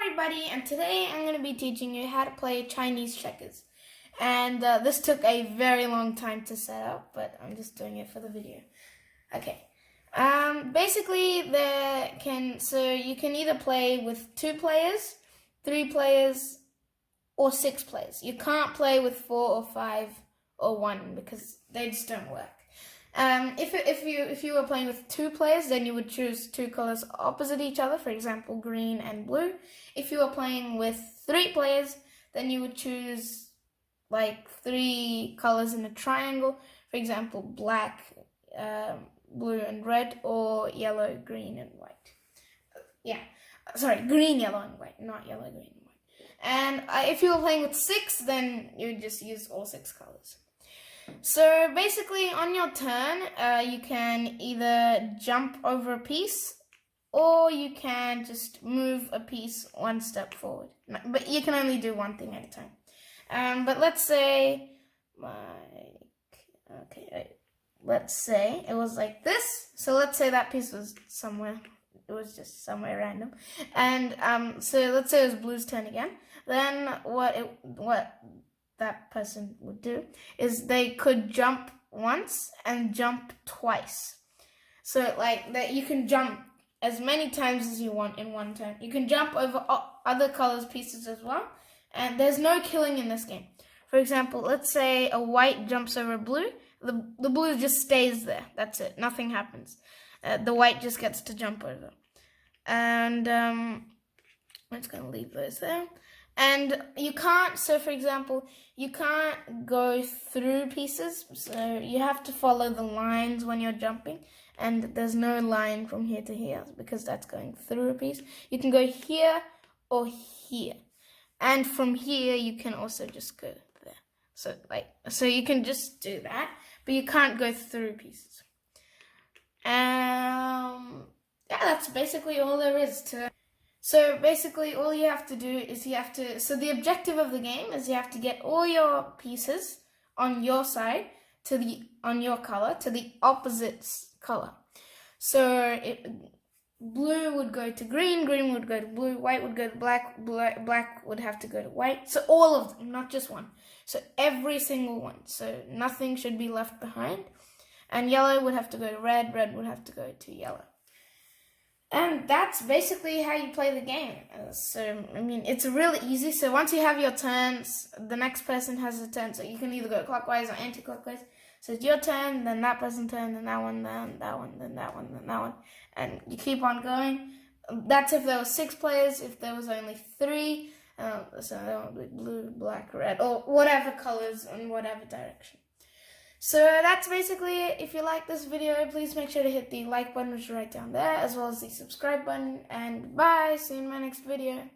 Everybody, and today I'm going to be teaching you how to play Chinese checkers. And this took a very long time to set up, but I'm just doing it for the video. Okay. Basically, you can either play with 2 players, 3 players, or 6 players. You can't play with 4 or 5 or 1 because they just don't work. If you were playing with 2 players, then you would choose 2 colors opposite each other, for example, green and blue. If you were playing with 3 players, then you would choose like 3 colors in a triangle, for example, black, blue and red, or yellow, green and white. Green, yellow and white, not yellow, green and white. And if you were playing with 6, then you would just use all 6 colors. So basically, on your turn, you can either jump over a piece, or you can just move a piece 1 step forward. But you can only do one thing at a time. But let's say, let's say it was like this. So let's say that piece was somewhere. It was just somewhere random. And so let's say it was blue's turn again. Then what that person would do is they could jump once and jump twice. So like that, you can jump as many times as you want in one turn. You can jump over other colors pieces as well, and there's no killing in this game. For example, let's say a white jumps over blue, the blue just stays there. That's it, nothing happens. The white just gets to jump over. And I'm just gonna leave those there. And you can't, so for example, you can't go through pieces, so you have to follow the lines when you're jumping, and there's no line from here to here because that's going through a piece. You can go here or here, and from here you can also just go there. So you can just do that, but you can't go through pieces. Yeah, that's basically all there is to. So basically all you have to do is so the objective of the game is you have to get all your pieces on your side on your color to the opposite color. So blue would go to green, green would go to blue, white would go to black, black would have to go to white. So all of them, not just one. So every single one. So nothing should be left behind. And yellow would have to go to red, red would have to go to yellow. And that's basically how you play the game. So, I mean, it's really easy. So once you have your turns, the next person has a turn. So you can either go clockwise or anti-clockwise. So it's your turn, then that person's turn, then that one, then that one, then that one, then that one. And you keep on going. That's if there were 6 players. If there was only 3, so that would be blue, black, red, or whatever colors in whatever direction. So that's basically it. If you like this video, please make sure to hit the like button, which is right down there, as well as the subscribe button. And bye, see you in my next video.